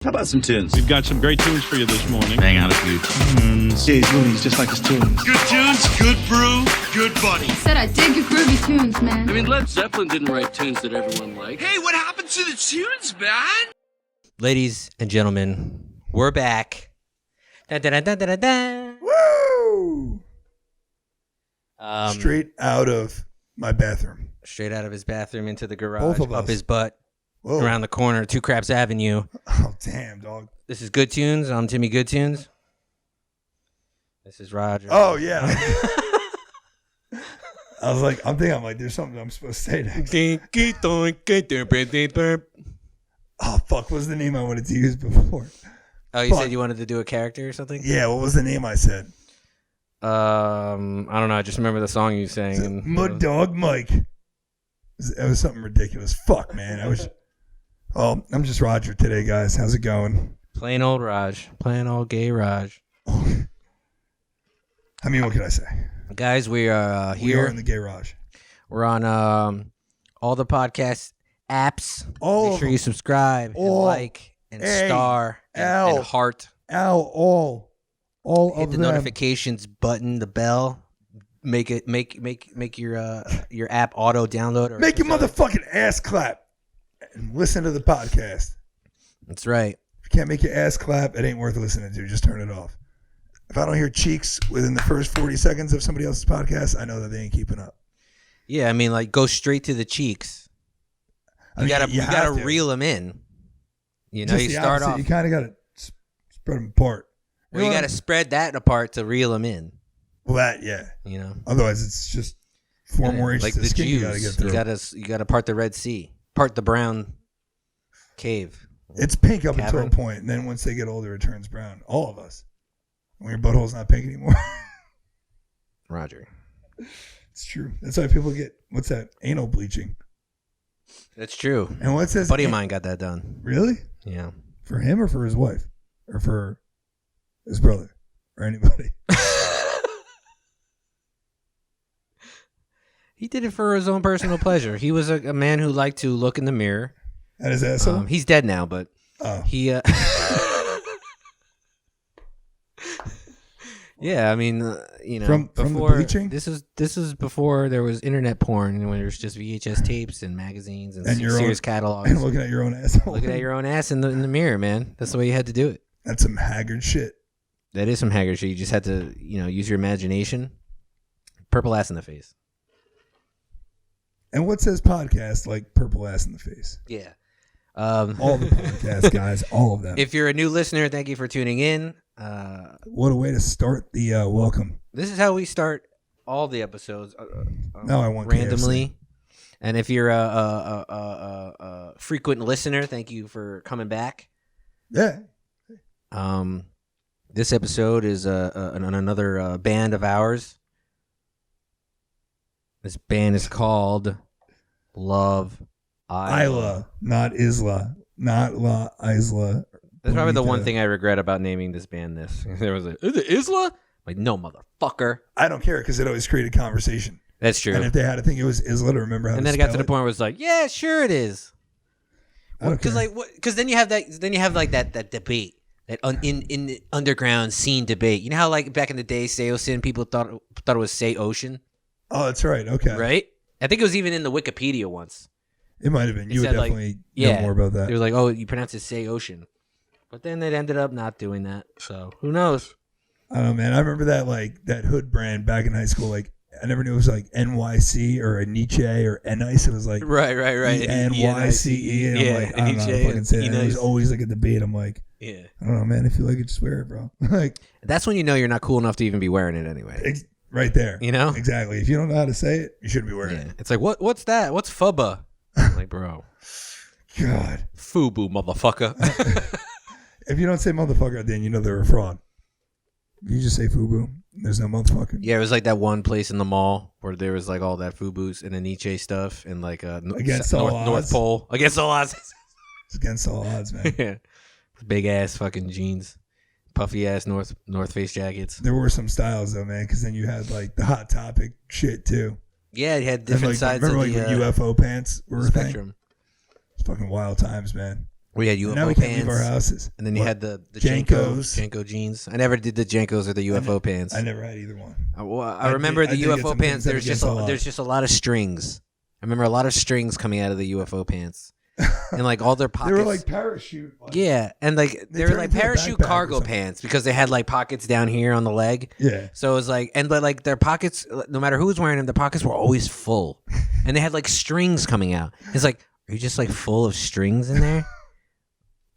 How about some tunes? We've got some great tunes for you this morning. Bang out a few tunes. Jay's movies, just like his tunes. Good tunes, good brew, good buddy. Said I dig your groovy tunes, man. I mean, Led Zeppelin didn't write tunes that everyone liked. Hey, what happened to the tunes, man? Ladies and gentlemen, we're back. Woo! Um, Straight out of my bathroom. Straight out of his bathroom into the garage, Both of up us. his butt, Whoa. around the corner, Two Craps Avenue. Oh, damn, dog. This is Good Tunes. I'm Timmy Good Tunes. This is Roger. Oh, yeah. I was like, I'm there's something I'm supposed to say next. Oh, fuck. What was the name I wanted to use before? Oh, you said you wanted to do a character or something? Yeah, what was the name I said? I don't know. I just remember the song you sang. And Mud Dog Mike. It was something ridiculous. Fuck, man. I'm just Roger today, guys. How's it going? Plain old Raj. Plain old gay Raj. I mean, what can I say? Guys, we are here. We are in the garage. We're on all the podcast apps. All Make sure you subscribe and like and star and heart. All Hit of the them. notifications button, the bell. Make your app auto download. Make your motherfucking ass clap and listen to the podcast. That's right. If you can't make your ass clap, it ain't worth listening to. Just turn it off. If I don't hear cheeks within the first 40 seconds of somebody else's podcast, I know that they ain't keeping up. Yeah, I mean, like, go straight to the cheeks. You gotta reel them in. You know, you start off. You kind of got to spread them apart. Well, you got to spread that apart to reel them in. Well, that, yeah. You know. Otherwise, it's just 4 more inches like of the skin Jews, you got to get through. You got to part the Red Sea, part the brown cave. It's pink up Cavern. until a point, and then once they get older, it turns brown. All of us. When your butthole's not pink anymore. Roger. It's true. That's why people get, what's that? Anal bleaching. That's true. And what's this? A buddy of mine got that done. Really? Yeah. For him or for his wife? Or for his brother? Or anybody? He did it for his own personal pleasure. He was a man who liked to look in the mirror. At his asshole? He's dead now, but he... Yeah, I mean, you know, from the bleaching? This is before there was internet porn, when there was just VHS tapes and magazines and Sears catalogs. And looking at your own asshole. Looking at your own ass in the mirror, man. That's the way you had to do it. That's some haggard shit. That is some haggard shit. You just had to, use your imagination. Purple ass in the face. And what says podcast like purple ass in the face? Yeah. All the podcasts, guys. All of them. If you're a new listener, thank you for tuning in. What a way to start the welcome. This is how we start all the episodes. Now I want randomly. KFC. And if you're a frequent listener, thank you for coming back. Yeah. This episode is another band of ours. This band is called Love Isla, not Isla, not La Isla. That's probably the one thing I regret about naming this band this. There was is it Isla? Like, no, motherfucker. I don't care because it always created conversation. That's true. And if they had to think it was Isla to remember how and to then it got to the point where it was like, yeah, sure it is. Because then you have that debate, that in the underground scene debate. You know how like back in the day, Seosin, people thought it was Say Ocean. Oh, that's right. Okay. Right? I think it was even in the Wikipedia once. It might have been. You would definitely know more about that. They were like, oh, you pronounce it Say Ocean. But then they ended up not doing that. So who knows? I don't know, man. I remember that hood brand back in high school. Like, I never knew it was like NYC or a Nietzsche or N-Ice. It was like right. N-Y-C-E. And I'm like, I don't know how to fucking say that. It was always like a debate. I'm like, yeah. I don't know, man. If you like it, just wear it, bro. Like, that's when you know you're not cool enough to even be wearing it anyway. Right there. You know? Exactly. If you don't know how to say it, you shouldn't be wearing it. It's like, what's that? What's FUBA? I'm like, bro. God. FUBU, motherfucker. If you don't say motherfucker, then you know they're a fraud. You just say FUBU. There's no motherfucker. Yeah, it was like that one place in the mall where there was like all that FUBUs and the Nietzsche stuff and like against all odds. North Pole. Against all odds. It's against all odds, man. Yeah. Big ass fucking jeans. Puffy ass North Face jackets. There were some styles though, man, because then you had like the Hot Topic shit too. Yeah, it had different sides remember of like the UFO pants were a spectrum. thing? It's fucking wild times, man. We had And now UFO we can't leave our pants, houses. and then you What? had the Jankos. Janko jeans. I never did the Jankos or the UFO pants. I never had either one. I remember I the did get UFO some pants. things that There's against just the law. there's just a lot of strings. I remember a lot of strings coming out of the UFO pants, and like all their They pockets. were like parachute. yeah, and like they were turned like into a parachute backpack or cargo something. pants because they had like pockets down here on the leg. Yeah. So it was like, but like their pockets, no matter who was wearing them, their pockets were always full, and they had like strings coming out. It's like, are you just like full of strings in there?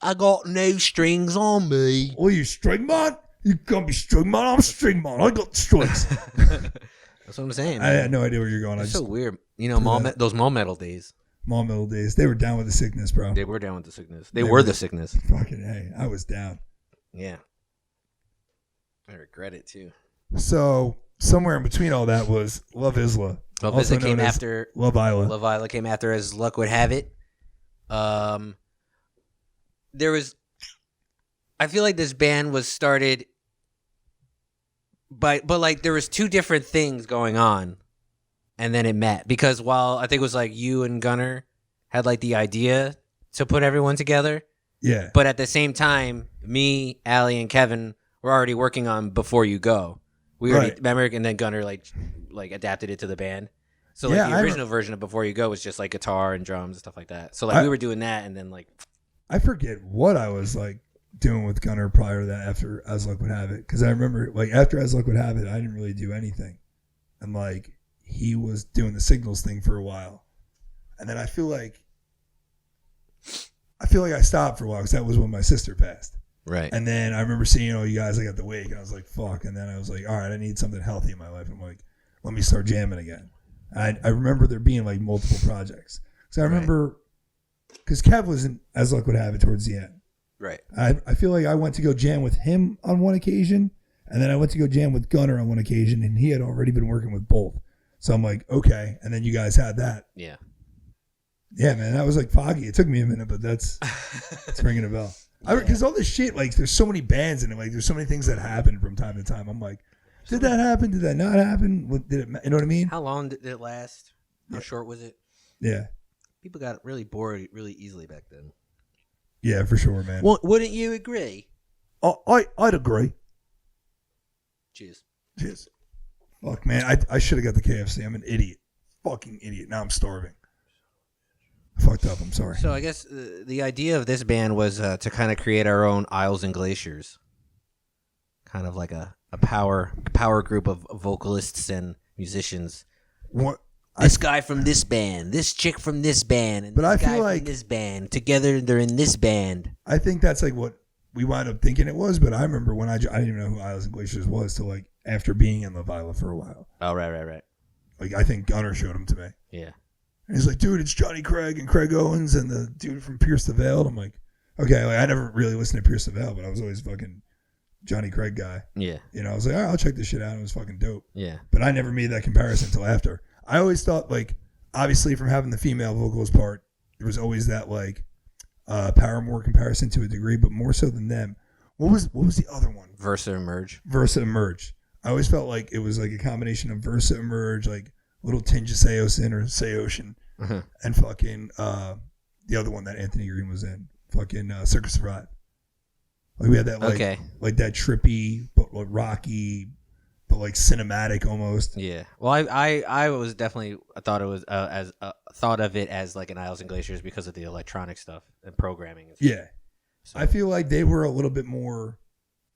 I got no strings on me. Oh, you string man? You can't be string man. I'm string man. I got strings. That's what I'm saying. I Man. had no idea where you're going. I It's just so weird. You know, those mall metal days. mall middle days. They were down with the sickness, bro. They were down with the sickness. They were the sickness. Fucking hey, I was down. Yeah. I regret it too. So somewhere in between all that was Love Isla. Love also Isla came known as after Love Isla. Love Isla came after, as luck would have it. There was, I feel like this band was started but like there was two different things going on, and then it met, because while I think it was like you and Gunnar had like the idea to put everyone together, Yeah. but at the same time, me, Allie, and Kevin were already working on Before You Go. We already remember, and then Gunnar like adapted it to the band. So like the original version of Before You Go was just like guitar and drums and stuff like that. So like we were doing that, and then like I forget what I was like doing with Gunnar prior to that after As Luck Would Have It, because I remember like after As Luck Would Have It, I didn't really do anything, and like he was doing the Signals thing for a while, and then I feel like I stopped for a while because that was when my sister passed. right. And then I remember seeing all you guys like at the wake, and I was like, fuck. And then I was like, all right, I need something healthy in my life. I'm like, let me start jamming again. I remember there being like multiple projects. So I remember, because Kev was in As Luck Would Have It towards the end. Right. I feel like I went to go jam with him on one occasion, and then I went to go jam with Gunnar on one occasion, and he had already been working with both. So I'm like, okay. And then you guys had that. Yeah. Yeah, man, that was like foggy. It took me a minute, but it's ringing a bell. Because all this shit, like, there's so many bands in it. Like, there's so many things that happen from time to time. I'm like, did that happen? Did that not happen? Did it? You know what I mean? How long did it last? How short was it? Yeah. People got really bored really easily back then. Yeah, for sure, man. Wouldn't you agree? I'd agree. Cheers. Cheers. Fuck, man, I should have got the KFC. I'm an idiot. Fucking idiot. Now I'm starving. I fucked up. I'm sorry. So I guess the idea of this band was to kind of create our own Isles and Glaciers. Kind of like a power group of vocalists and musicians. What? This guy from this band, this chick from this band, and But this I guy feel like from this band. Together, they're in this band. I think that's like what we wound up thinking it was, but I remember when I didn't even know who Isles and Glaciers was till like after being in Love Isla for a while. Oh, right. Like I think Gunnar showed him to me. Yeah. And he's like, dude, it's Johnny Craig and Craig Owens and the dude from Pierce the Veil. And I'm like, okay, like, I never really listened to Pierce the Veil, but I was always fucking Johnny Craig guy. Yeah. You know, I was like, all right, I'll check this shit out. It was fucking dope. Yeah. But I never made that comparison until after. I always thought, like, obviously from having the female vocals part, there was always that, like, Paramore comparison to a degree, but more so than them. What was the other one? Versa Emerge. Versa Emerge. I always felt like it was like a combination of Versa Emerge, like a little tinge of Seosin or Seocean, and fucking the other one that Anthony Green was in, fucking Circus Survive. Like we had that like that trippy but like rocky, but like cinematic almost. Yeah. Well, I was definitely thought of it as like an Isles and Glaciers because of the electronic stuff and programming. And stuff. Yeah. So. I feel like they were a little bit more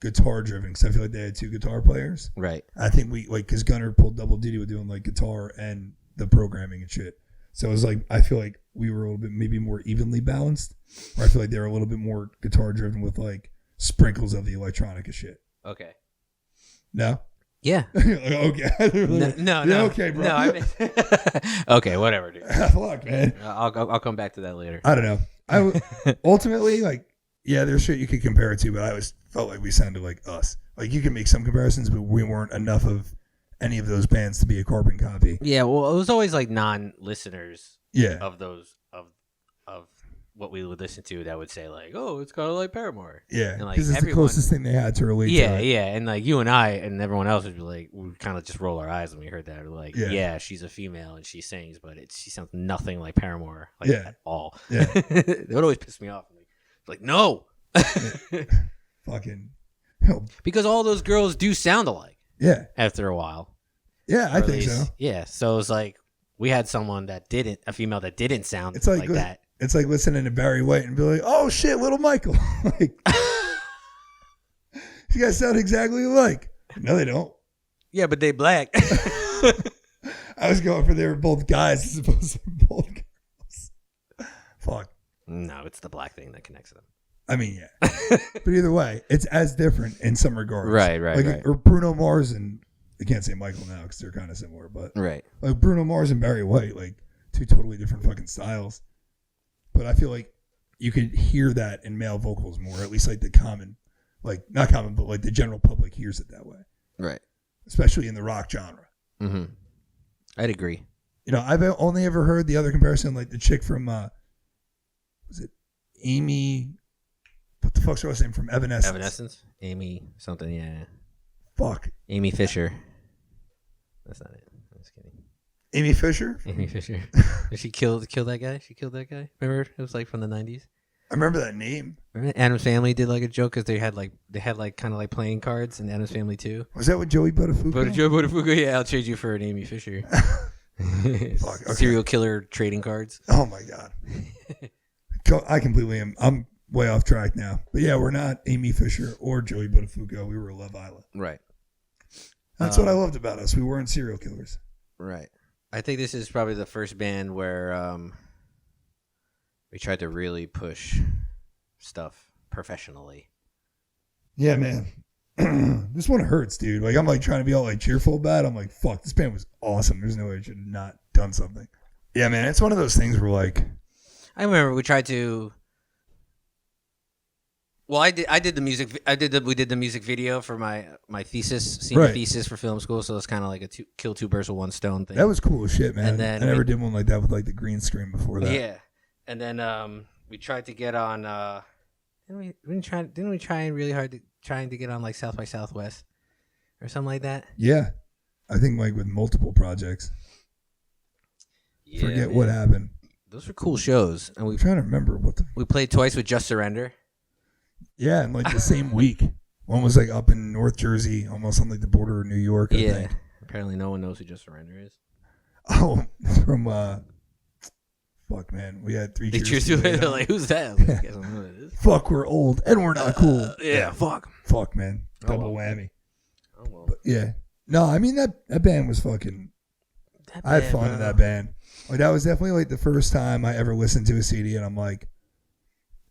guitar driven because I feel like they had two guitar players. Right. I think we like because Gunnar pulled double duty with doing like guitar and the programming and shit. So it was like I feel like we were a little bit maybe more evenly balanced. Where I feel like they were a little bit more guitar driven with like sprinkles of the electronic and shit. Okay. No. Yeah. Okay. No. Okay, bro. No. Okay. Whatever, dude. Fuck, man. I'll come back to that later. I don't know. Ultimately, like, yeah, there's shit you could compare it to, but I always felt like we sounded like us. Like, you can make some comparisons, but we weren't enough of any of those bands to be a carbon copy. Yeah, well, it was always like non-listeners of those of what we would listen to that would say like, oh, it's kind of like Paramore. Yeah, and like because it's the closest thing they had to relate to it. Yeah, and like you and I and everyone else would be like, we would kind of just roll our eyes when we heard that. We're like, yeah, she's a female and she sings, but she sounds nothing like Paramore, like at all. Yeah. It would always piss me off. Like, no. Fucking. Because all those girls do sound alike. Yeah. After a while. Yeah, I think so. Yeah. So it's like we had someone that didn't, a female that didn't sound it's like that. It's like listening to Barry White and be like, oh shit, little Michael. Like, you guys sound exactly alike. No, they don't. Yeah, but they black. I was going for they were both guys as opposed to both girls. Fuck. No, it's the black thing that connects them. I mean, yeah. But either way, it's as different in some regards. Right. Or Bruno Mars and, I can't say Michael now because they're kind of similar, but right. Like Bruno Mars and Barry White, like two totally different fucking styles. But I feel like you could hear that in male vocals more, at least like the common, like not common, but like the general public hears it that way. Right. Especially in the rock genre. Mm-hmm. I'd agree. You know, I've only ever heard the other comparison, like the chick from, was it Amy? What the fuck's her last name from Evanescence? Evanescence? Amy something, yeah. Fuck. Amy Fisher. That's not it. I'm just kidding. Amy Fisher? Amy Fisher. Did she kill that guy? She killed that guy? Remember? It was like from the 90s. I remember that name. Remember Addams Family did like a joke because they had kind of like playing cards in Addams Family too. Was that with Joey Buttafuoco? Joey Buttafuoco, yeah, I'll trade you for an Amy Fisher. Fuck, okay. Serial killer trading cards. Oh my god. I completely am. I'm way off track now. But yeah, we're not Amy Fisher or Joey Buttafuoco. We were Love Isla. Right. That's what I loved about us. We weren't serial killers. Right. I think this is probably the first band where we tried to really push stuff professionally. Yeah, man. This one hurts, dude. Like, I'm like trying to be all like cheerful about it. I'm like, fuck, this band was awesome. There's no way I should have not done something. Yeah, man. It's one of those things where like, I remember we tried to. Well, we did the music video for my thesis, senior thesis for film school. So it's kind of like a kill two birds with one stone thing. That was cool as shit, man. And then I never did one like that with like the green screen before that. Yeah, and then we tried to get on. Didn't we try really hard trying to get on like South by Southwest or something like that? Yeah, I think like with multiple projects. Yeah, Forget what happened. Those were cool shows, and I'm trying to remember what we played twice with Just Surrender. Yeah, and like the same week. One was like up in North Jersey, almost on like the border of New York, I think. Apparently no one knows who Just Surrender is. Oh, from fuck, man. We had three cheers to it. They're like, who's that? Like, I guess I don't know who it is. Fuck, we're old and we're not cool. Yeah, fuck. Fuck, man. Double whammy. Oh, well. But, yeah. No, I mean that band was fucking I had fun in that band. Like that was definitely like the first time I ever listened to a CD and I'm like,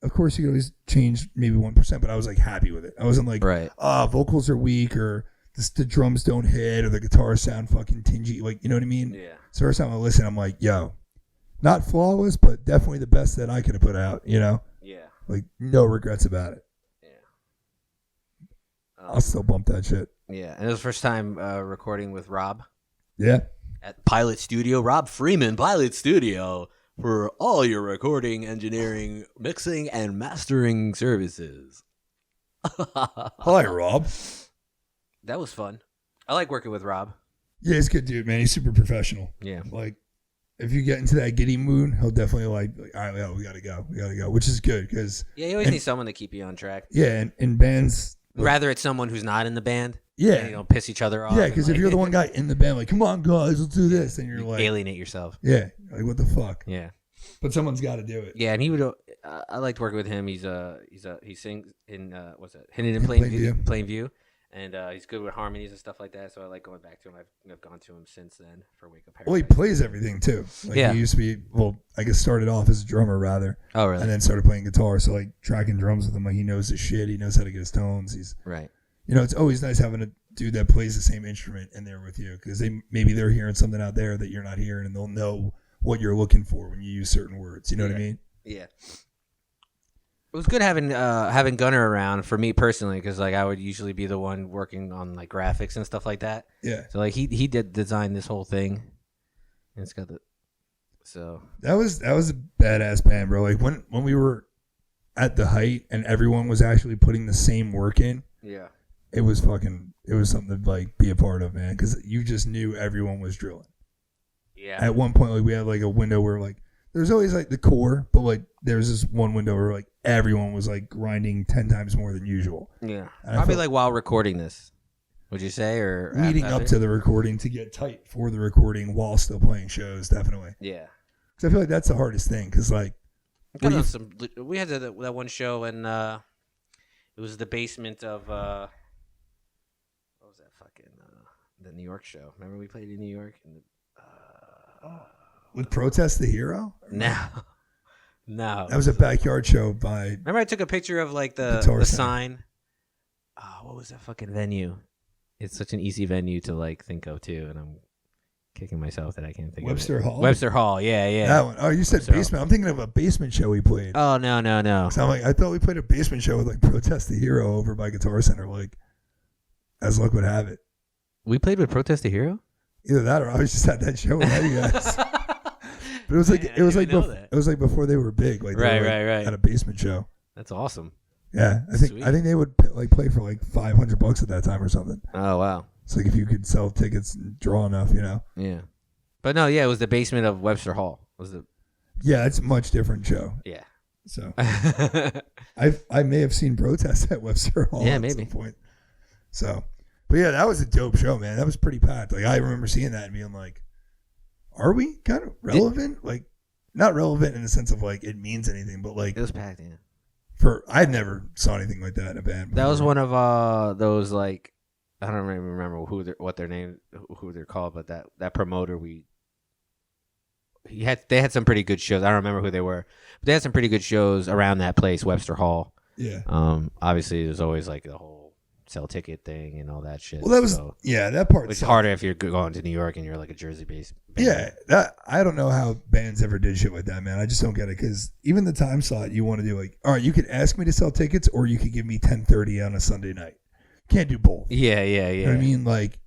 of course, you could always change maybe 1%, but I was like happy with it. I wasn't like, vocals are weak or the drums don't hit or the guitars sound fucking tingy. Like, you know what I mean? Yeah. So first time I listened, I'm like, yo, not flawless, but definitely the best that I could have put out, you know? Yeah. Like, no regrets about it. Yeah. I'll still bump that shit. Yeah. And it was the first time recording with Rob. Yeah. At Pilot Studio. Rob Freeman, Pilot Studio. For all your recording, engineering, mixing, and mastering services. Hi, Rob. That was fun. I like working with Rob. Yeah, he's a good dude, man. He's super professional. Yeah. Like, if you get into that giddy mood, he'll definitely like all right, we gotta go, which is good because yeah, you always need someone to keep you on track. Yeah, and in bands, rather it's someone who's not in the band. Yeah, and you don't piss each other off. Yeah, because if you're the one guy in the band, like, come on, guys, let's do this, and you're like, alienate yourself. Yeah, like what the fuck. Yeah, but someone's got to do it. Yeah, and he would. I liked working with him. He sings in what's it? Hidden in Plain View, and he's good with harmonies and stuff like that. So I like going back to him. I've gone to him since then for Wake Up Paradise. Well, he plays everything too. Like, he used to be. Well, I guess started off as a drummer rather. Oh, really? And then started playing guitar. So like tracking drums with him, like he knows his shit. He knows how to get his tones. He's right. You know, it's always nice having a dude that plays the same instrument in there with you because maybe they're hearing something out there that you're not hearing, and they'll know what you're looking for when you use certain words. You know what I mean? Yeah. It was good having Gunnar around for me personally because like I would usually be the one working on like graphics and stuff like that. Yeah. So like he did design this whole thing, and it's got the that was a badass band, bro. Like when we were at the height and everyone was actually putting the same work in. Yeah. It was something to like be a part of, man, because you just knew everyone was drilling. Yeah. At one point, like we had like a window where like there's always like the core, but like there's this one window where like everyone was like grinding 10 times more than usual. Yeah, And probably like while recording this. Would you say, or leading after? up to the recording to get tight for the recording while still playing shows, definitely. Yeah, because I feel like that's the hardest thing. Because like, we had that one show and it was the basement of what was that fucking the New York show? Remember we played in New York and with Protest the Hero. No. That was a backyard show by. Remember I took a picture of like the sign. What was that fucking venue? It's such an easy venue to like think of too, and I'm kicking myself that I can't think Webster of it. Hall? Webster Hall, yeah. That one. Oh, you said Webster basement. I'm thinking of a basement show we played. Oh no. So I'm like, I thought we played a basement show with like Protest the Hero over by Guitar Center. Like, as luck would have it, we played with Protest the Hero. Either that or I was just at that show with you guys. But it was like it was like before they were big. Like right. At a basement show. That's awesome. Yeah, I think they would like play for like $500 at that time or something. Oh wow. It's like if you could sell tickets and draw enough, you know. Yeah, but no, yeah, it was the basement of Webster Hall. Yeah, it's a much different show. Yeah. So I may have seen Protest at Webster Hall at some point. So, but yeah, that was a dope show, man. That was pretty packed. Like I remember seeing that and being like, "Are we kind of relevant? Like, not relevant in the sense of like it means anything, but like it was packed. Yeah. I never saw anything like that in a band before. That was one of those like I don't even remember what their name, who they're called, but that promoter they had some pretty good shows. I don't remember who they were, but they had some pretty good shows around that place, Webster Hall. Yeah. Obviously, there's always like the whole sell ticket thing and all that shit. Well, that was that part. It's harder if you're going to New York and you're like a Jersey-based band. Yeah, that I don't know how bands ever did shit like that, man. I just don't get it because even the time slot you want to do, like, all right, you could ask me to sell tickets or you could give me 10:30 on a Sunday night. Can't do both. Yeah. You know what I mean? Like,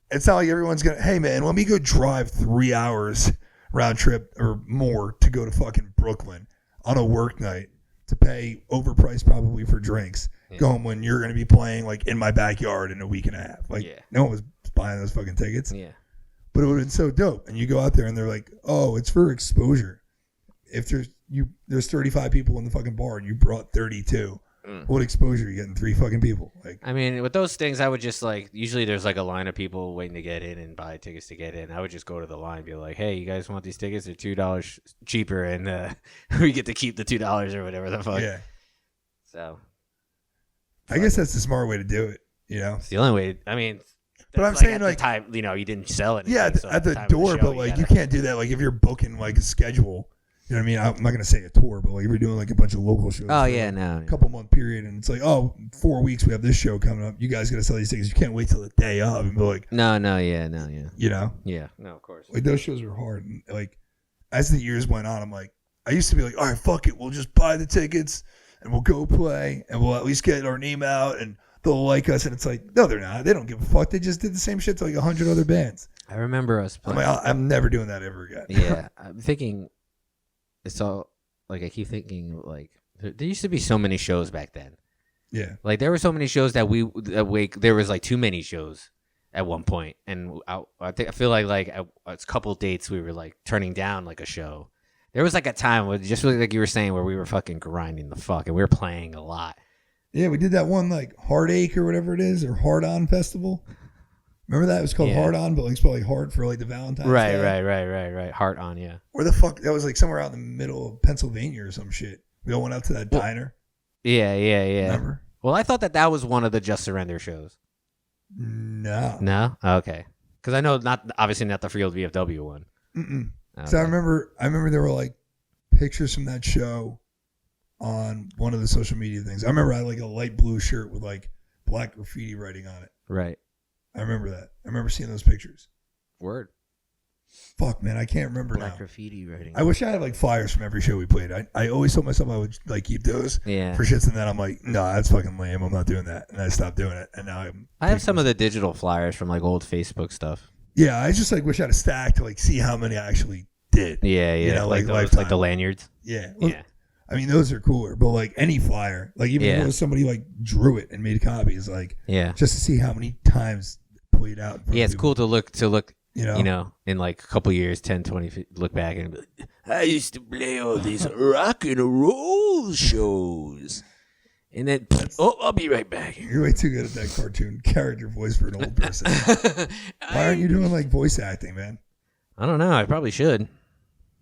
it's not like everyone's gonna. Hey, man, let me go drive 3 hours round trip or more to go to fucking Brooklyn on a work night to pay overpriced probably for drinks. Yeah. Going when you're going to be playing like in my backyard in a week and a half. Like no one was buying those fucking tickets. Yeah. But it would have been so dope. And you go out there and they're like, oh, it's for exposure. If there's 35 people in the fucking bar and you brought 32, what exposure are you getting? 3 fucking people? Like, I mean, with those things, I would just like, usually there's like a line of people waiting to get in and buy tickets to get in. I would just go to the line and be like, hey, you guys want these tickets? They're $2 cheaper and we get to keep the $2 or whatever the fuck. Yeah. So. I guess that's the smart way to do it, you know? It's the only way. I mean, but I'm saying like, time, you didn't sell anything. Yeah, so at the door, but like you can't do that. Like if you're booking like a schedule, you know what I mean? I'm not going to say a tour, but like if you're doing like a bunch of local shows. Oh, yeah, no. A couple month period and it's like, 4 weeks we have this show coming up. You guys got to sell these tickets. You can't wait till the day of and be like. No, yeah. You know? Yeah, no, of course. Like those shows were hard. And like as the years went on, I'm like, I used to be like, all right, fuck it. We'll just buy the tickets and we'll go play and we'll at least get our name out and they'll like us. And it's like, no, they're not. They don't give a fuck. They just did the same shit to like 100 other bands. I remember us playing. I'm like, I'm never doing that ever again. Yeah. I'm thinking, it's all, like, I keep thinking, like, there used to be so many shows back then. Yeah. Like, there were so many shows that there was, like, too many shows at one point. And I feel like a couple dates we were, like, turning down, like, a show. There was, like, a time, where, just like you were saying, where we were fucking grinding the fuck, and we were playing a lot. Yeah, we did that one, like, Heartache or whatever it is, or Hard On Festival. Remember that? It was called Hard On, but like spelled like hard for like the Valentine's Day. Right. Heart On, yeah. Where the fuck? That was like somewhere out in the middle of Pennsylvania or some shit. We all went out to that diner. Yeah. Remember? Well, I thought that was one of the Just Surrender shows. No. No? Okay. Because I know obviously not the Field VFW one. Mm-mm. Okay. So I remember there were like pictures from that show on one of the social media things. I remember I had like a light blue shirt with like black graffiti writing on it. Right. I remember that. I remember seeing those pictures. Word. Fuck, man, I can't remember black now. Graffiti writing. I wish I had like flyers from every show we played. I always told myself I would like keep those. Yeah. For shits and then I'm like, no, that's fucking lame. I'm not doing that. And I stopped doing it. And now I have some of the digital flyers from like old Facebook stuff. Yeah, I just like wish I had a stack to like see how many I actually did. Yeah. You know, like those, like the lanyards. Yeah. Well, yeah. I mean, those are cooler, but like any flyer, like even if it was somebody like drew it and made copies, like just to see how many times played out. Yeah, it's cool to look You know, in like a couple years, 10, 20, look back and be like, I used to play all these rock and roll shows. And then, I'll be right back. You're way too good at that cartoon character voice for an old person. Why aren't you doing like voice acting, man? I don't know. I probably should. What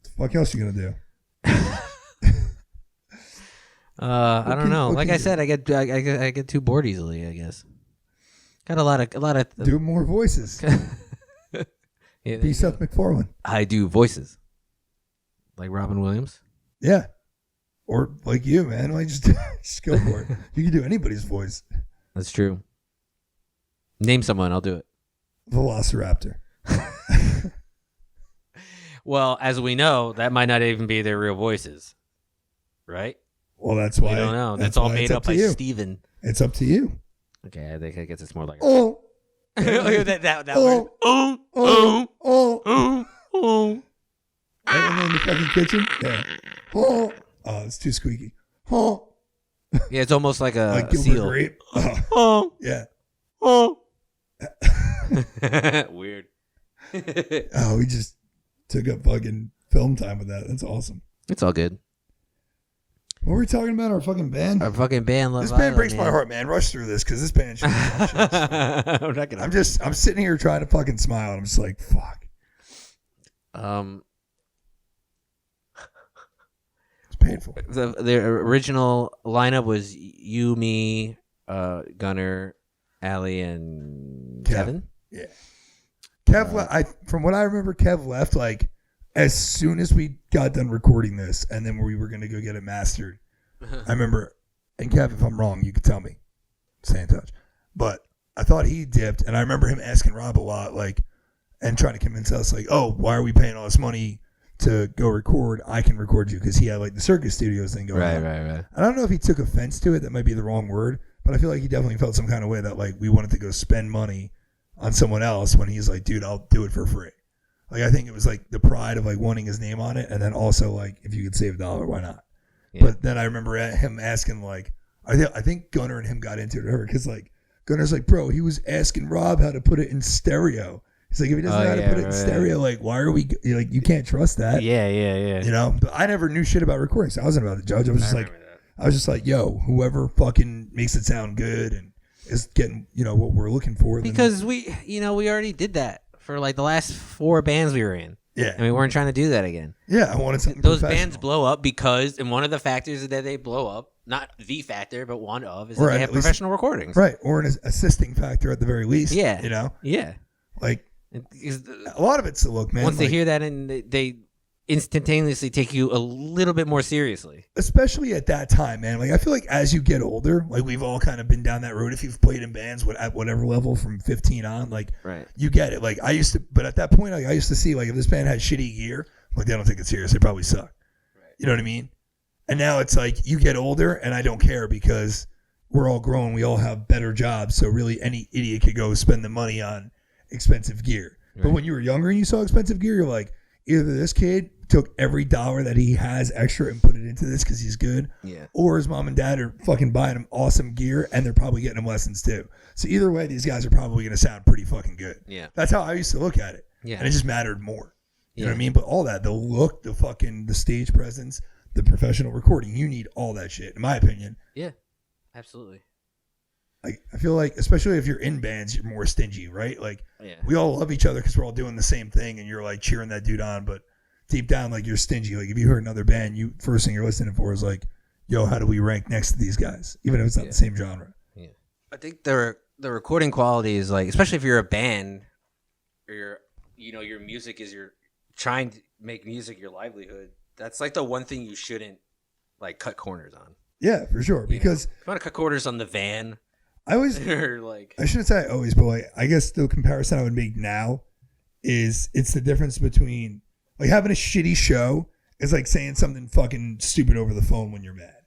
the fuck else you gonna do? I don't know. Like I said, I get too bored easily, I guess. Got a lot of do more voices. Yeah, Be Seth MacFarlane. I do voices. Like Robin Williams? Yeah. Or like you, man. Like just go for it. You can do anybody's voice. That's true. Name someone, I'll do it. Velociraptor. Well, as we know, that might not even be their real voices. Right? Well, that's why. We don't know. That's all made up by you. Steven. It's up to you. Okay, I guess it's more like Oh. that Oh. word. Oh. Right in the fucking kitchen? Yeah. Oh, it's too squeaky. Oh. Yeah, it's almost like a Like Gilbert seal. Grape. Oh. Yeah. Oh. Weird. Oh, we just took up fucking film time with that. That's awesome. It's all good. What were we talking about? Our fucking band? Our fucking band. Love This band Island, breaks man. my heart, man. Rush through this because this band should I'm not gonna. I'm sitting here trying to fucking smile. And I'm just like, fuck. It's painful. The original lineup was you, me, Gunner, Allie, and Kevin. Yeah. Kev, from what I remember, Kev left like as soon as we got done recording this, and then we were going to go get it mastered. I remember, and Kev, if I'm wrong, you could tell me. Stay in touch. But I thought he dipped, and I remember him asking Rob a lot, like, and trying to convince us, like, oh, why are we paying all this money to go record? I can record you, because he had like the Circus Studios thing going on. Right. I don't know if he took offense to it. That might be the wrong word, but I feel like he definitely felt some kind of way that like we wanted to go spend money on someone else when he's like, dude, I'll do it for free. Like, I think it was like the pride of like wanting his name on it, and then also like if you could save $1, why not? Yeah. But then I remember him asking like, I think Gunner and him got into it because like Gunner's like, bro, he was asking Rob how to put it in stereo. He's like, if he doesn't know how to put it in stereo, like, why are we like? You can't trust that. Yeah. You know, but I never knew shit about recording, so I wasn't about to judge. I was just like, yo, whoever fucking makes it sound good and is getting, you know, what we're looking for. Because we already did that for like the last 4 bands we were in. Yeah. And we weren't trying to do that again. Yeah, I wanted something Those bands blow up because, and one of the factors that they blow up, not the factor, but one of, is that they have professional recordings. Right. Or an assisting factor at the very least. Yeah. You know? Yeah. Like, a lot of it's the look, man. Once they hear that, and they instantaneously take you a little bit more seriously. Especially at that time, man. Like, I feel like as you get older, like we've all kind of been down that road. If you've played in bands at whatever level from 15 on, like, you get it. Like, I used to, but at that point, like, I used to see, like, if this band had shitty gear, like, they don't take it serious. They probably suck. Right. You know what I mean? And now it's like you get older, and I don't care because we're all grown. We all have better jobs. So really, any idiot could go spend the money on expensive gear. Right. But when you were younger and you saw expensive gear, you're like, either this kid took every dollar that he has extra and put it into this because he's good, or his mom and dad are fucking buying him awesome gear and they're probably getting him lessons too. So either way, these guys are probably going to sound pretty fucking good. Yeah. That's how I used to look at it. Yeah. And it just mattered more. You know what I mean? But all that, the look, the stage presence, the professional recording, you need all that shit, in my opinion. Yeah, absolutely. Like, I feel like, especially if you're in bands, you're more stingy, right? Like, we all love each other because we're all doing the same thing, and you're like cheering that dude on, but deep down, like, you're stingy. Like, if you heard another band, first thing you're listening for is like, yo, how do we rank next to these guys, even if it's not the same genre? Yeah, I think the recording quality is like, especially if you're a band, or your music is trying to make music your livelihood. That's like the one thing you shouldn't like cut corners on. Yeah, for sure. Because if you want to cut corners on the van, I shouldn't say I always, but like, I guess the comparison I would make now is it's the difference between like having a shitty show is like saying something fucking stupid over the phone when you're mad.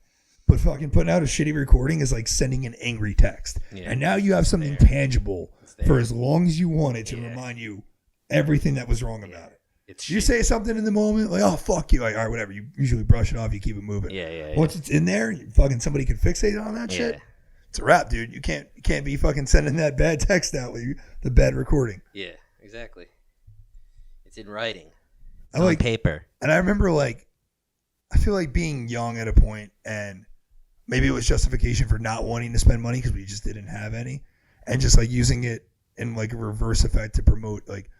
But fucking putting out a shitty recording is like sending an angry text. Yeah. And now you have something tangible for as long as you want it to remind you everything that was wrong about it. You say something in the moment, like, oh, fuck you. Like, all right, whatever. You usually brush it off. You keep it moving. Once it's in there, somebody can fixate on that shit. It's a wrap, dude. You can't be fucking sending that bad text out with the bad recording. Yeah, exactly. It's in writing. It's I on like paper. And I remember like, I feel like being young at a point, and maybe it was justification for not wanting to spend money because we just didn't have any, and just like using it in like a reverse effect to promote like,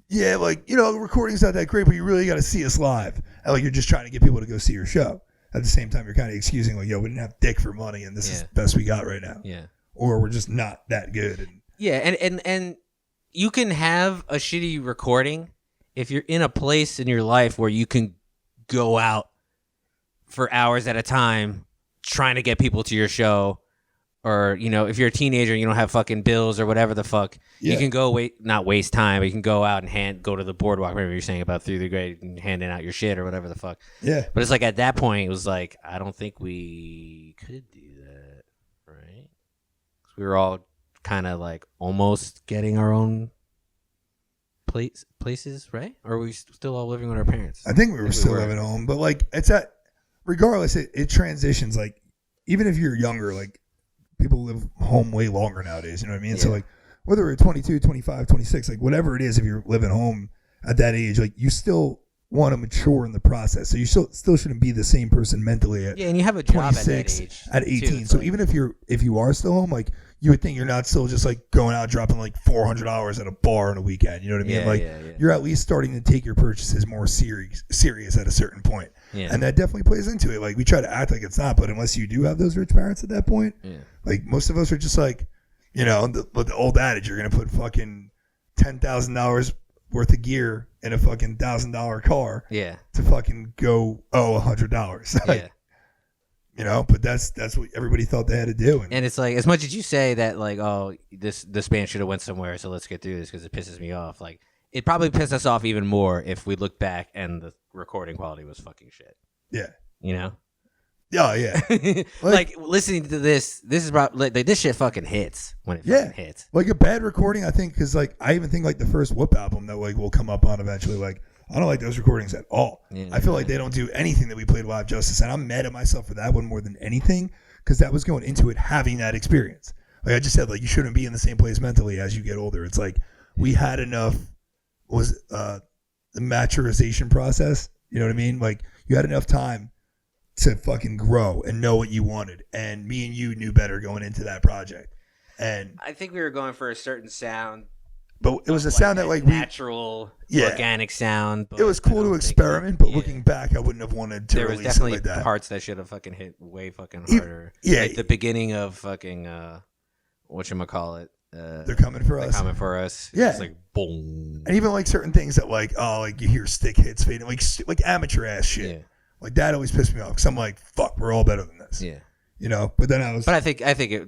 yeah, like, you know, recording's not that great, but you really got to see us live. And like, you're just trying to get people to go see your show. At the same time, you're kind of excusing like, yo, we didn't have dick for money, and this is the best we got right now. Yeah. Or we're just not that good. And yeah, and you can have a shitty recording if you're in a place in your life where you can go out for hours at a time trying to get people to your show. Or, you know, if you're a teenager and you don't have fucking bills or whatever the fuck, you can go not waste time, but you can go out and go to the boardwalk, whatever you're saying about through the grade and handing out your shit or whatever the fuck. Yeah. But it's like at that point, it was like, I don't think we could do that, right? 'Cause we were all kind of like almost getting our own places, right? Or are we still all living with our parents? I think we were still living home, but like, it's at, regardless, it transitions. Like, even if you're younger, like, people live home way longer nowadays, you know what I mean? Yeah. So like, whether you're 22, 25, 26, like whatever it is, if you're living home at that age, like you still want to mature in the process. So you still shouldn't be the same person mentally at and you have a job 26, at that age, at 18. too, So like, even if you are still home, like you would think you're not still just like going out dropping like $400 at a bar on a weekend. You know what I mean? Like you're at least starting to take your purchases more serious at a certain point. Yeah. And that definitely plays into it. Like we try to act like it's not, but unless you do have those rich parents at that point, like most of us are just like, you know, the old adage, you're going to put fucking $10,000 worth of gear in a fucking $1,000 car to fucking go $100. Like, you know, but that's what everybody thought they had to do. And it's like, as much as you say that, like, oh, this band should have went somewhere, so let's get through this because it pisses me off. Like, it probably pissed us off even more if we look back and the recording quality was fucking shit. Yeah. You know? Oh, yeah. Like listening to this is probably, like, this shit fucking hits when it fucking hits. Like a bad recording, I think, because like I even think like the first Whoop album that like will come up on eventually, like I don't like those recordings at all. Yeah, I feel like they don't do anything that we played live justice, and I'm mad at myself for that one more than anything because that was going into it having that experience. Like I just said, like you shouldn't be in the same place mentally as you get older. It's like we had enough the maturization process. You know what I mean? Like you had enough time to fucking grow and know what you wanted, and me and you knew better going into that project. And I think we were going for a certain sound. But it was a sound that like natural, organic sound. But it was cool to experiment, but looking back, I wouldn't have wanted to there was release definitely it like that. Parts that should have fucking hit way fucking harder. Yeah, like the beginning of fucking whatchamacallit. They're coming for us. They're coming for us. Yeah, it's like boom. And even like certain things that like like you hear stick hits fading, like amateur ass shit. Yeah. Like that always pissed me off because I'm like, fuck, we're all better than this. Yeah. You know, but then I think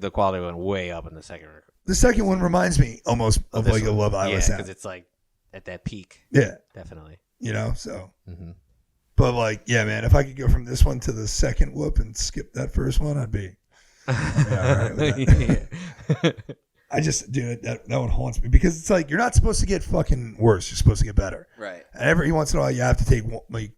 the quality went way up in the second record. The second one reminds me almost of like a Love Isla sound. because it's like at that peak. Yeah, definitely. You know, so. Mm-hmm. But like, yeah, man, if I could go from this one to the second Whoop and skip that first one, I'd be all right with that. I just, dude, that one haunts me because it's like you're not supposed to get fucking worse. You're supposed to get better. Right. And every once in a while, you have to take like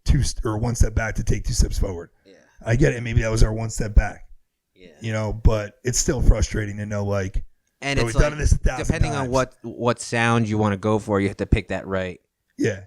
one step back to take 2 steps forward. Yeah. I get it. Maybe that was our 1 step back. Yeah. You know, but it's still frustrating to know like. And it's like, depending on what sound you want to go for, you have to pick that right. Yeah.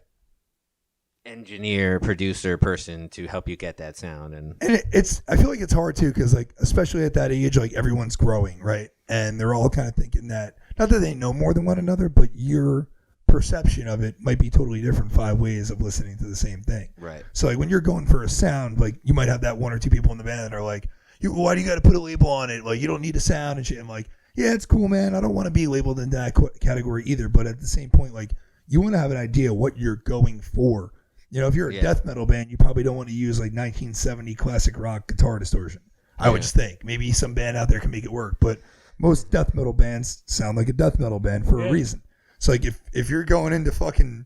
Engineer, producer, person to help you get that sound, and I feel like it's hard too because like especially at that age, like everyone's growing, right? And they're all kind of thinking that not that they know more than one another, but your perception of it might be totally different 5 ways of listening to the same thing. Right. So like when you're going for a sound, like you might have that 1 or 2 people in the band that are like, why do you got to put a label on it? Like you don't need a sound and shit. I'm like, yeah, it's cool, man. I don't want to be labeled in that category either. But at the same point, like you want to have an idea what you're going for. You know, if you're a death metal band, you probably don't want to use like 1970 classic rock guitar distortion. I would just think maybe some band out there can make it work, but most death metal bands sound like a death metal band for a reason. So like if you're going into fucking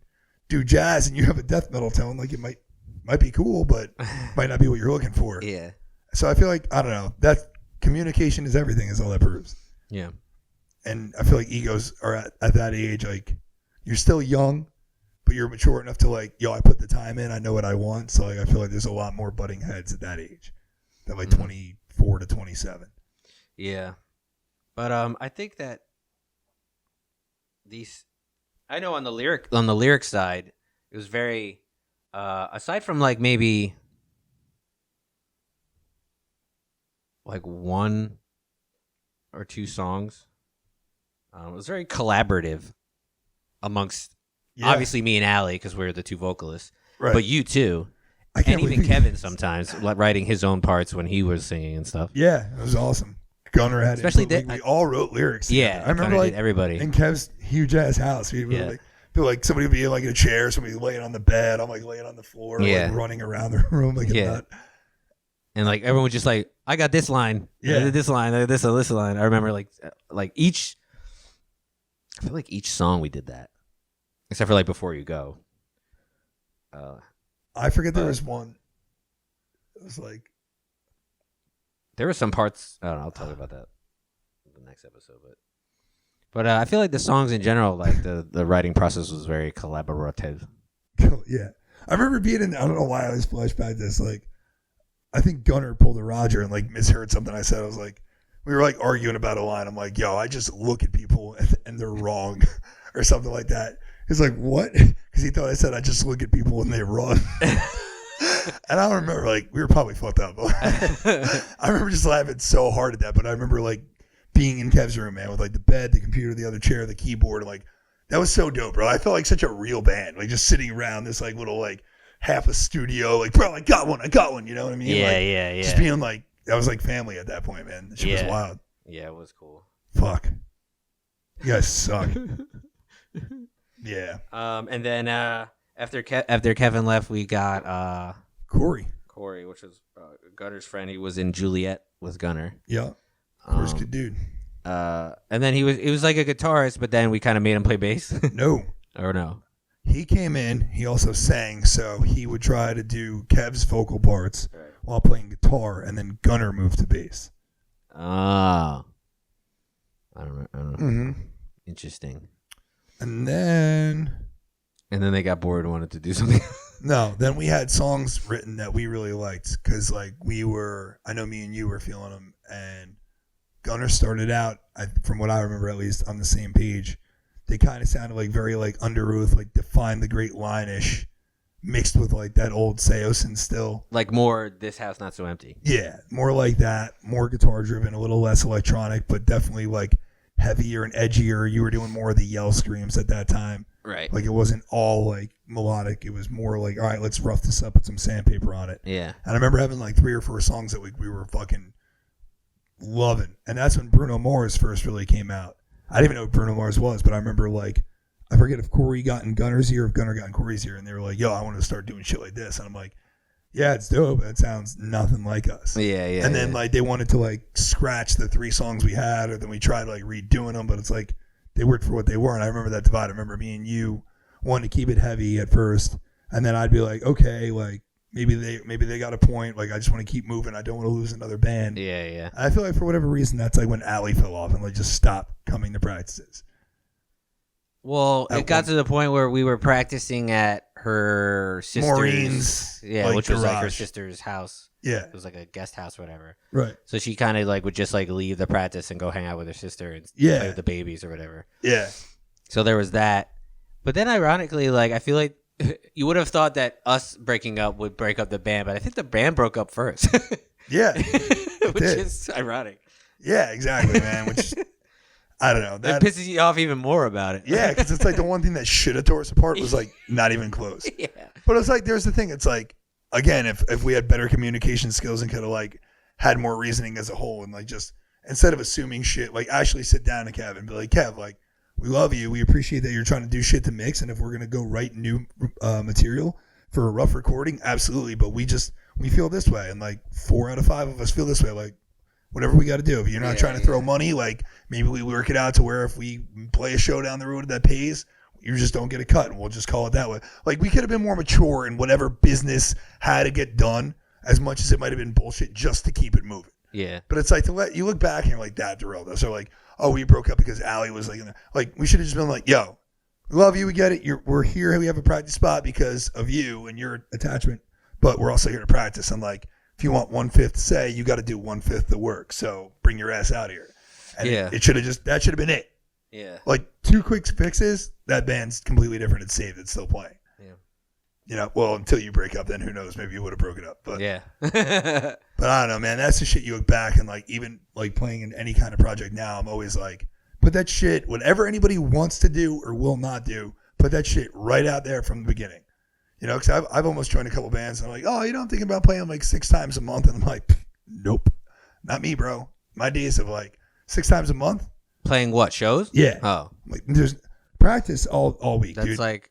do jazz and you have a death metal tone, like it might be cool, but might not be what you're looking for. Yeah. So I feel like I don't know, that communication is everything is all that proves. Yeah. And I feel like egos are at that age, like you're still young, but you're mature enough to like, yo, I put the time in, I know what I want. So like I feel like there's a lot more butting heads at that age. That like 24 to 27. Yeah. But I think that I know on the lyric side, It was very, aside from like maybe like one or two songs, it was very collaborative amongst obviously me and Allie because we're the two vocalists, Right. but you too. And even Kevin sometimes like writing his own parts when he was singing and stuff. Yeah, it was awesome. Gunner had Especially input, like, we all wrote lyrics together. Yeah, I remember Gunner like did, everybody in Kev's huge ass house. We would like feel like somebody would be like in a chair, somebody laying on the bed. I'm like laying on the floor, like running around the room like a nut. And like everyone was just like, I got this line, I did this line, I did this line. I remember like each. I feel like each song we did that, except for like Before You Go. I forget there was one. It was like there were some parts. I don't know. I'll talk about that in the next episode, but I feel like the songs in general, like the writing process was very collaborative. Yeah, I remember being in. I don't know why I always flash back this. Like, I think Gunner pulled a Roger and like misheard something I said. I was like, we were like arguing about a line. I'm like, yo, I just look at people and they're wrong, or something like that. He's like, what? Because he thought I said I just look at people and they run. And I don't remember, like, we were probably fucked up. I remember just laughing so hard at that. But I remember, like, being in Kev's room, man, with, like, the bed, the computer, the other chair, the keyboard. Like, that was so dope, bro. I felt like such a real band. Like, just sitting around this, like, little, like, half a studio. Like, bro, I got one. You know what I mean? Yeah, like, yeah. Just being, like, that was, like, family at that point, man. That shit was wild. Yeah, it was cool. Fuck. You guys suck. Yeah. And then after Kevin left, we got Corey, which was Gunner's friend. He was in Juliet with Gunner. Yeah. Corey's a good dude. And then he was like a guitarist, but then we kind of made him play bass. No. Or no? He came in. He also sang, so he would try to do Kev's vocal parts while playing guitar, and then Gunner moved to bass. Ah. I don't know. Mm-hmm. Interesting. And then they got bored and wanted to do something. No, then we had songs written that we really liked because, like, I know me and you were feeling them, and Gunner started out, from what I remember at least, on the same page. They kind of sounded like very, like, Under Oath, like Define the Great Line-ish, mixed with, like, that old Seosin still. Like more This House Not So Empty. Yeah, more like that, more guitar-driven, a little less electronic, but definitely, like, heavier and edgier. You were doing more of the yell screams at that time. Right. Like, it wasn't all, like, melodic. It was more like, all right, let's rough this up, put some sandpaper on it. Yeah. And I remember having, like, 3 or 4 songs that we were fucking loving. And that's when Bruno Mars first really came out. I didn't even know what Bruno Mars was, but I remember, like, I forget if Corey got in Gunner's ear, if Gunner got in Corey's ear, and they were like, yo, I want to start doing shit like this. And I'm like, yeah, it's dope. It sounds nothing like us. Yeah. And then, like, they wanted to, like, scratch the 3 songs we had, or then we tried, like, redoing them, but it's like, they worked for what they were. And I remember that divide. I remember me and you wanted to keep it heavy at first, and then I'd be like, okay, like, maybe they got a point. Like, I just want to keep moving. I don't want to lose another band. Yeah. I feel like for whatever reason, that's like when Allie fell off and, like, just stopped coming to practices. Well, it got to the point where we were practicing at her sister's, Maureen's, like, which was like her garage. sister's house. Yeah. It was like a guest house or whatever. Right. So she kind of like would just like leave the practice and go hang out with her sister and Yeah. play with the babies or whatever. Yeah. So there was that. But then ironically, like, I feel like you would have thought that us breaking up would break up the band, but I think the band broke up first. Yeah. Which did. is ironic. Yeah, exactly, man. Which, I don't know. That pisses you off even more about it. Yeah, because it's like the one thing that should have tore us apart was, like, not even close. Yeah. But it's like, there's the thing. It's like, again, if we had better communication skills and could have, like, had more reasoning as a whole, and, like, just instead of assuming shit, like, actually sit down to Kev and be like, Kev, like, we love you. We appreciate that you're trying to do shit to mix. And if we're going to go write new material for a rough recording, absolutely. But we feel this way. And, like, 4 out of 5 of us feel this way. Like, whatever we got to do. If you're not trying to throw money, like, maybe we work it out to where if we play a show down the road that pays, you just don't get a cut, and we'll just call it that way. Like, we could have been more mature in whatever business had to get done, as much as it might have been bullshit just to keep it moving. Yeah. But it's like, to let you look back and you're like, that derailed us. Or like, oh, we broke up because Allie was like, we should have just been like, yo, we love you, we get it. We're here, we have a practice spot because of you and your attachment, but we're also here to practice. And, like, if you want 1/5 say, you got to do 1/5 the work. So bring your ass out here. And it should have that should have been it. Yeah. Like, 2 quick fixes, that band's completely different. It's saved. It's still playing. Yeah. You know, well, until you break up, then who knows? Maybe you would have broken up. But Yeah. but I don't know, man. That's the shit you look back and like, even like playing in any kind of project now, I'm always like, put that shit, whatever anybody wants to do or will not do, put that shit right out there from the beginning. You know, because I've almost joined a couple bands and I'm like, oh, you know, I'm thinking about playing like 6 times a month. And I'm like, nope, not me, bro. My days of like 6 times a month. Playing what, shows? Yeah. Oh. Like, there's practice all week, That's dude. like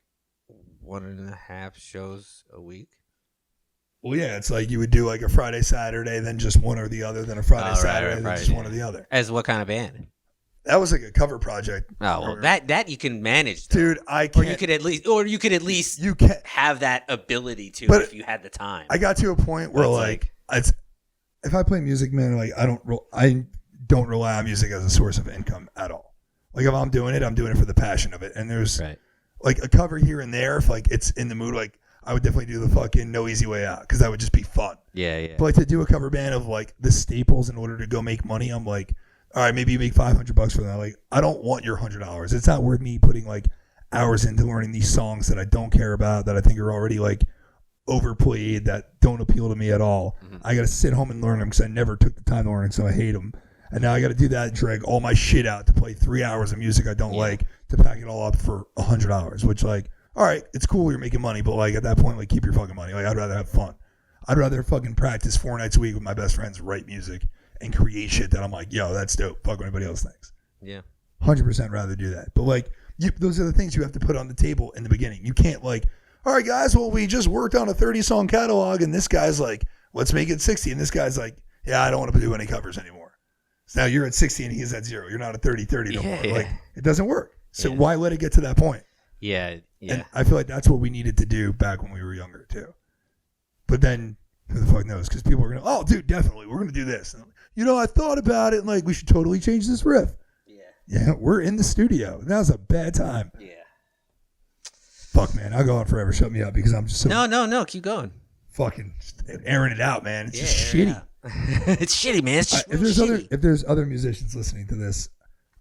1.5 shows a week. Well, yeah, it's like you would do like a Friday, Saturday, then just one or the other, then a Friday, Saturday, then Friday, just one or the other. As what kind of band? That was like a cover project. Oh, well, that you can manage, though. Dude, I can't. Or you could at least You can't have that ability to, But if you had the time. I got to a point where That's it's if I play music, man, like I don't rely on music as a source of income at all. Like if I'm doing it for the passion of it. And there's like a cover here and there if like it's in the mood. Like I would definitely do the fucking No Easy Way Out because that would just be fun. Yeah. But like to do a cover band of like the staples in order to go make money, I'm like, all right, maybe you make $500 for that. Like I don't want your $100. It's not worth me putting like hours into learning these songs that I don't care about, that I think are already like overplayed, that don't appeal to me at all. Mm-hmm. I got to sit home and learn them because I never took the time to learn them, so I hate them. And now I got to do that and drag all my shit out to play 3 hours of music I don't like to pack it all up for $100, which like, all right, it's cool you're making money, but like at that point, like keep your fucking money. Like I'd rather have fun. I'd rather fucking practice 4 nights a week with my best friends, write music, and create shit that I'm like, yo, that's dope. Fuck what anybody else thinks. Yeah. 100% rather do that. But like, those are the things you have to put on the table in the beginning. You can't like, all right, guys, well, we just worked on a 30-song catalog, and this guy's like, let's make it 60. And this guy's like, yeah, I don't want to do any covers anymore. So now you're at 60 and he's at 0. You're not at 30 no more. Like, it doesn't work. So why let it get to that point? Yeah. And I feel like that's what we needed to do back when we were younger, too. But then, who the fuck knows? Because people are going to, oh, dude, definitely, we're going to do this. And, you know, I thought about it, and like, we should totally change this riff. Yeah, we're in the studio. That was a bad time. Yeah. Fuck, man. I'll go on forever. Shut me up because I'm just so... No. Keep going. Fucking airing it out, man. It's just shitty. It's shitty, man. It's just if there's other musicians listening to this,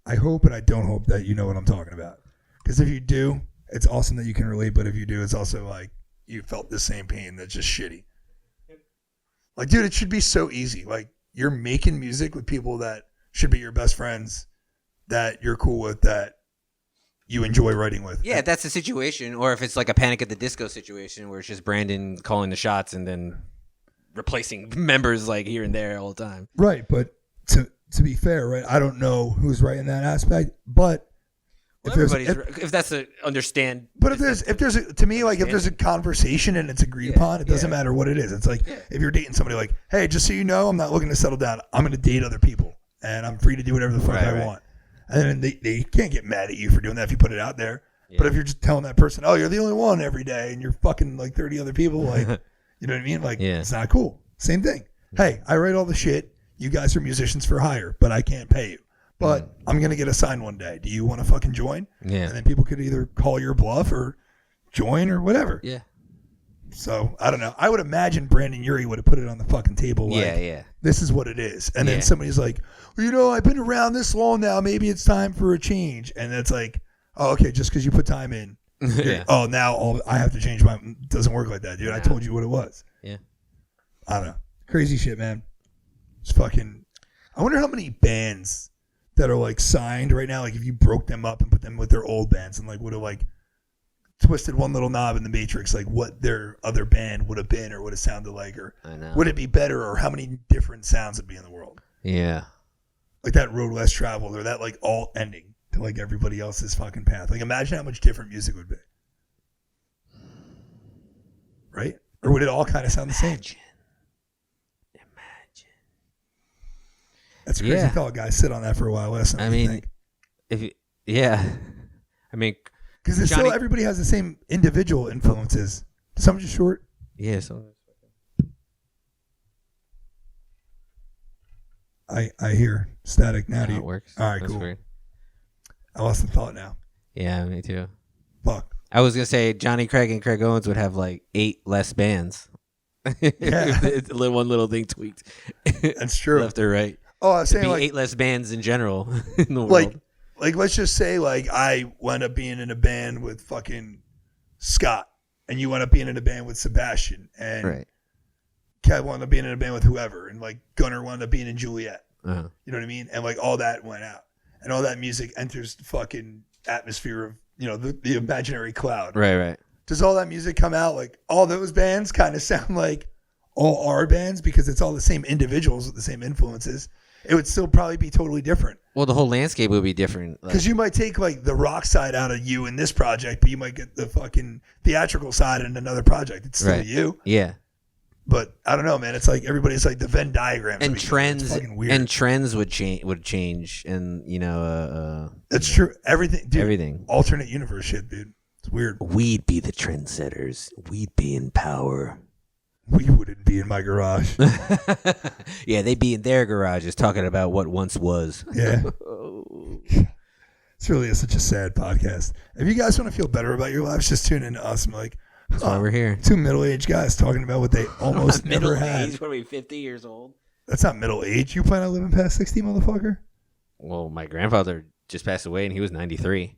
I hope and I don't hope that you know what I'm talking about. Because if you do, it's awesome that you can relate. But if you do, it's also like you felt the same pain. That's just shitty. Like, dude, it should be so easy. Like, you're making music with people that should be your best friends, that you're cool with, that you enjoy writing with. Yeah, that's the situation. Or if it's like a Panic at the Disco situation where it's just Brandon calling the shots and then replacing members like here and there all the time. Right, but to be fair, right, I don't know who's right in that aspect, but if that's a understand. But if there's a, to me, like if there's a conversation and it's agreed upon, it doesn't matter what it is. It's like if you're dating somebody, like, hey, just so you know, I'm not looking to settle down. I'm going to date other people, and I'm free to do whatever the fuck I want. And then they can't get mad at you for doing that if you put it out there. Yeah. But if you're just telling that person, oh, you're the only one every day, and you're fucking like 30 other people, like, you know what I mean? Like, it's not cool. Same thing. Hey, I write all the shit. You guys are musicians for hire, but I can't pay you. But I'm going to get assigned one day. Do you want to fucking join? Yeah. And then people could either call your bluff or join or whatever. Yeah. So, I don't know. I would imagine Brandon Urie would have put it on the fucking table. Like, this is what it is. And then somebody's like, well, you know, I've been around this long now. Maybe it's time for a change. And it's like, oh, okay, just because you put time in. Oh, now I have to change my... It doesn't work like that, dude. I told you what it was. Yeah. I don't know. Crazy shit, man. It's fucking... I wonder how many bands that are like signed right now, like if you broke them up and put them with their old bands and like would have like twisted one little knob in the matrix, like what their other band would have been or would have sounded like, or would it be better, or how many different sounds would be in the world. Yeah. Like that road less traveled, or that like alt ending to like everybody else's fucking path. Like imagine how much different music would be. Right? Or would it all kind of sound the same? That's a crazy thought, guys. Sit on that for a while. Listen, I mean, I mean, because it's still everybody has the same individual influences. Some just short. Yeah. Some. I hear static now. It works. All right, cool. Weird. I lost the thought now. Yeah, me too. Fuck. I was gonna say Johnny Craig and Craig Owens would have like 8 less bands. Yeah. One little thing tweaked. That's true. Left or right. Oh, I was saying like 8 less bands in general in the world. Like let's just say like I wound up being in a band with fucking Scott, and you end up being in a band with Sebastian, and Right. Kev wound up being in a band with whoever, and like Gunnar wound up being in Juliet. Uh-huh. You know what I mean? And like all that went out, and all that music enters the fucking atmosphere of the imaginary cloud. Right. Does all that music come out? Like all those bands kind of sound like all our bands because it's all the same individuals with the same influences. It would still probably be totally different. Well, the whole landscape would be different. Because you might take like the rock side out of you in this project, but you might get the fucking theatrical side in another project. It's still you. Yeah. But I don't know, man. It's like everybody's like the Venn diagram. And trends it's fucking weird. and trends would change, and It's true. Everything, dude. Everything. Alternate universe shit, dude. It's weird. We'd be the trendsetters. We'd be in power. We wouldn't be in my garage. Yeah, they'd be in their garages talking about what once was. Yeah. It's really such a sad podcast. If you guys want to feel better about your lives, just tune in to us. I'm like, That's why we're here. Two middle-aged guys talking about what they almost never had. What are we, 50 years old? That's not middle age. You plan on living past 60, motherfucker? Well, my grandfather just passed away, and he was 93.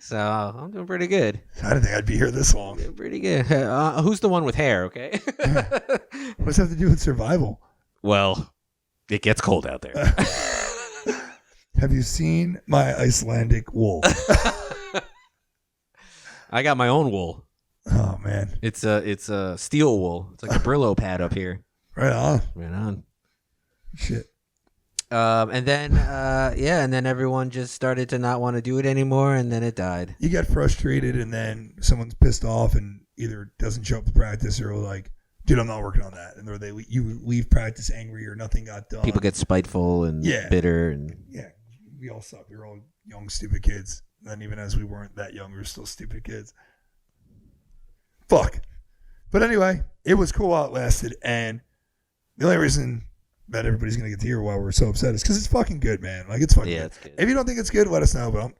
So I'm doing pretty good. I didn't think I'd be here this long. Doing pretty good. Who's the one with hair, okay? What does that have to do with survival? Well, it gets cold out there. Have you seen my Icelandic wool? I got my own wool. Oh, man. It's a steel wool. It's like a Brillo pad up here. Right on. Right on. Shit. And then everyone just started to not want to do it anymore, and then it died. You get frustrated, and then someone's pissed off and either doesn't show up to practice or like, dude, I'm not working on that. And you leave practice angry or nothing got done. People get spiteful and bitter. And yeah, we all suck. We were all young, stupid kids. And then even as we weren't that young, we were still stupid kids. Fuck. But anyway, it was cool while it lasted. And the only reason that everybody's going to get to hear why we're so upset is because it's fucking good, man. Like, it's fucking good. It's good. If you don't think it's good, let us know. But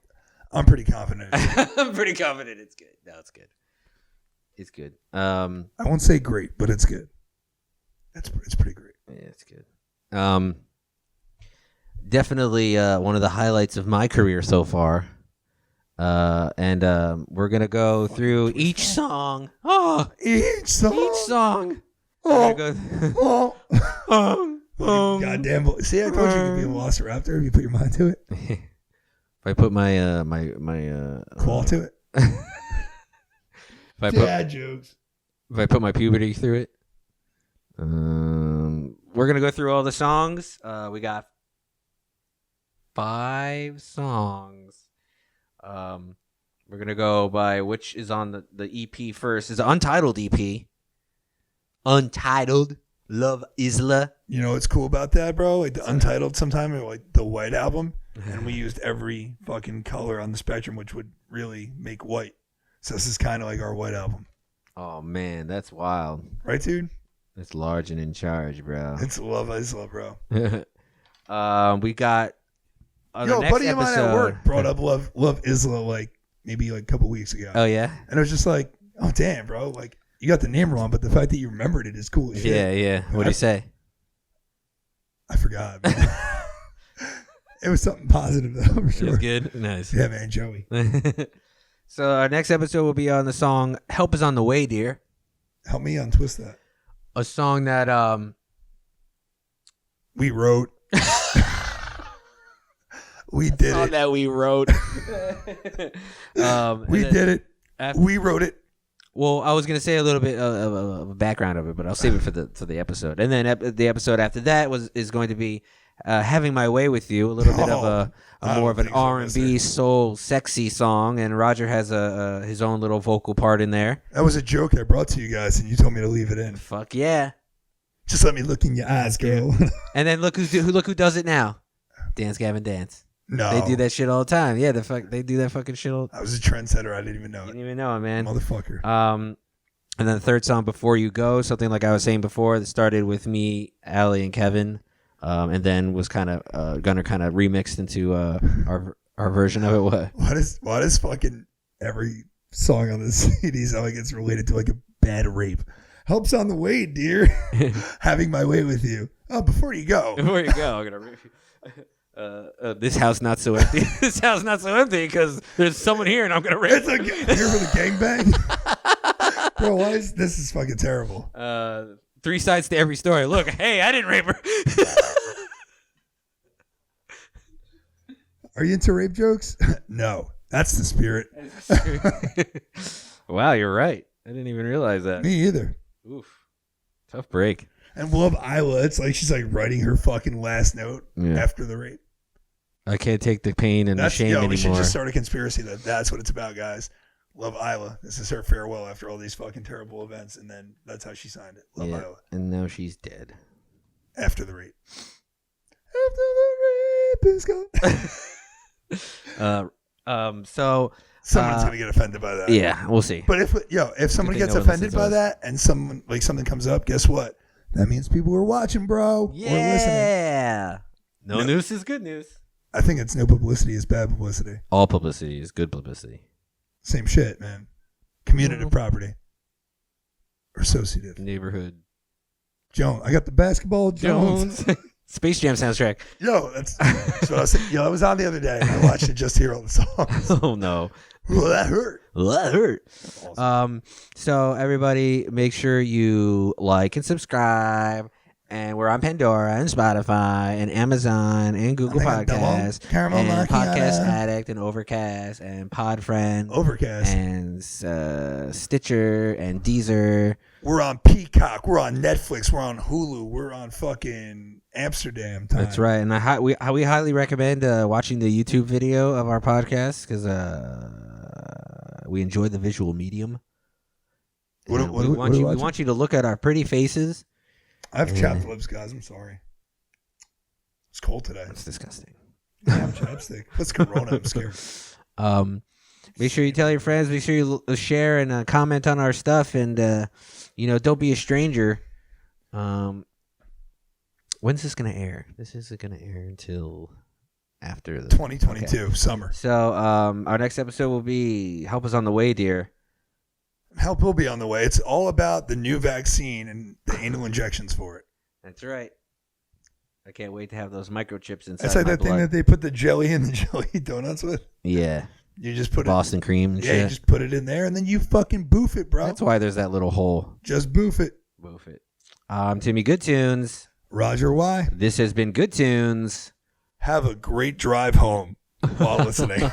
I'm pretty confident. I'm pretty confident it's good. No, it's good. It's good. I won't say great, but it's good. It's pretty great. Yeah, it's good. Definitely one of the highlights of my career so far. And we're gonna go through each song. Oh, each song. Oh. Goddamn! See, I told you you'd be a velociraptor if you put your mind to it. If I put my claw to it. Dad jokes. If I put my puberty through it. We're gonna go through all the songs. We got 5 songs. We're gonna go by which is on the EP first. It's an untitled EP. Untitled Love Isla. You know what's cool about that, bro? Like the Untitled sometime, or like the White Album, and we used every fucking color on the spectrum, which would really make white. So this is kind of like our White Album. Oh man, that's wild. Right, dude? It's large and in charge, bro. It's Love Isla, bro. We got yo, next buddy of mine episode, at work brought up Love Isla like maybe like a couple weeks ago. Oh yeah? And it was just like, oh damn, bro, like you got the name wrong, but the fact that you remembered it is cool as shit. Yeah. What'd you say? I forgot. It was something positive though, for sure. It was good. Nice. Yeah, man, Joey. So our next episode will be on the song "Help Is on the Way, Dear." Help me untwist that. A song that we wrote. We did song it. that we wrote. We did it. We wrote it. Well, I was gonna say a little bit of a background of it, but I'll save it for the episode. And then the episode after that is going to be "Having My Way with You," a little bit of a more of an R&B soul sexy song, and Roger has his own little vocal part in there. That was a joke I brought to you guys, and you told me to leave it in. Fuck yeah! Just let me look in your eyes, girl. And then look who does it now. Dance Gavin Dance. No, they do that shit all the time. Yeah, they do that fucking shit all. I was a trendsetter. I didn't even know it. You didn't even know it, man. Motherfucker. And then the third song, "Before You Go," something like I was saying before, that started with me, Allie, and Kevin, and then was kind of Gunnar kind of remixed into our version of it. Why does fucking every song on this CD sound like it's related to like a bad rape? Helps on the way, dear. Having my way with you. Oh, before you go. Before you go, I'm gonna. This house not so empty. This house not so empty because there's someone here and I'm gonna rape. It's like here for the gangbang. Bro, why is this is fucking terrible? 3 sides to every story. Look, hey, I didn't rape her. Are you into rape jokes? No, that's the spirit. Wow, you're right. I didn't even realize that. Me either. Oof, tough break. And Love Isla, it's like she's like writing her fucking last note after the rape. I can't take the pain and the shame anymore. We should just start a conspiracy that's what it's about, guys. Love Isla. This is her farewell after all these fucking terrible events, and then that's how she signed it. Love Isla. And now she's dead. After the rape. After the rape is gone. So someone's gonna get offended by that. Yeah, we'll see. But if someone gets offended by that and something comes up, guess what? That means people are watching, bro. Yeah. Or listening. No news is good news. I think it's no publicity is bad publicity. All publicity is good publicity. Same shit, man. Commutative property. Or associative. Neighborhood. Jones. I got the basketball Jones. Space Jam soundtrack. Yo, that's what I was saying. Yo, I was on the other day and I watched it just hear all the songs. Oh no. Well, that hurt. That hurt. Awesome. So everybody make sure you like and subscribe. And we're on Pandora and Spotify and Amazon and Google Podcasts and Podcast Addict and Overcast and Podfriend. Overcast. And Stitcher and Deezer. We're on Peacock. We're on Netflix. We're on Hulu. We're on fucking Amsterdam time. That's right. And we highly recommend watching the YouTube video of our podcast because we enjoy the visual medium. We want you to look at our pretty faces. I have chapped lips, guys. I'm sorry. It's cold today. That's disgusting. I have chapstick. What's Corona? I'm scared. Make sure you tell your friends. Make sure you share and comment on our stuff. And, don't be a stranger. When's this going to air? This isn't going to air until after the 2022 summer. So our next episode will be Help Is On The Way, dear. Help will be on the way. It's all about the new vaccine and the anal injections for it. That's right. I can't wait to have those microchips inside. It's like my that blood. thing that they put the jelly in the jelly donuts with. Yeah. You just put Boston cream and shit. you just put it in there and then you fucking boof it, bro. That's why there's that little hole. Just boof it. Boof it. I'm Timmy Good Tunes. Roger Y. This has been Good Tunes. Have a great drive home while listening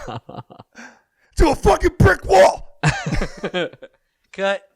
to a fucking brick wall. Cut.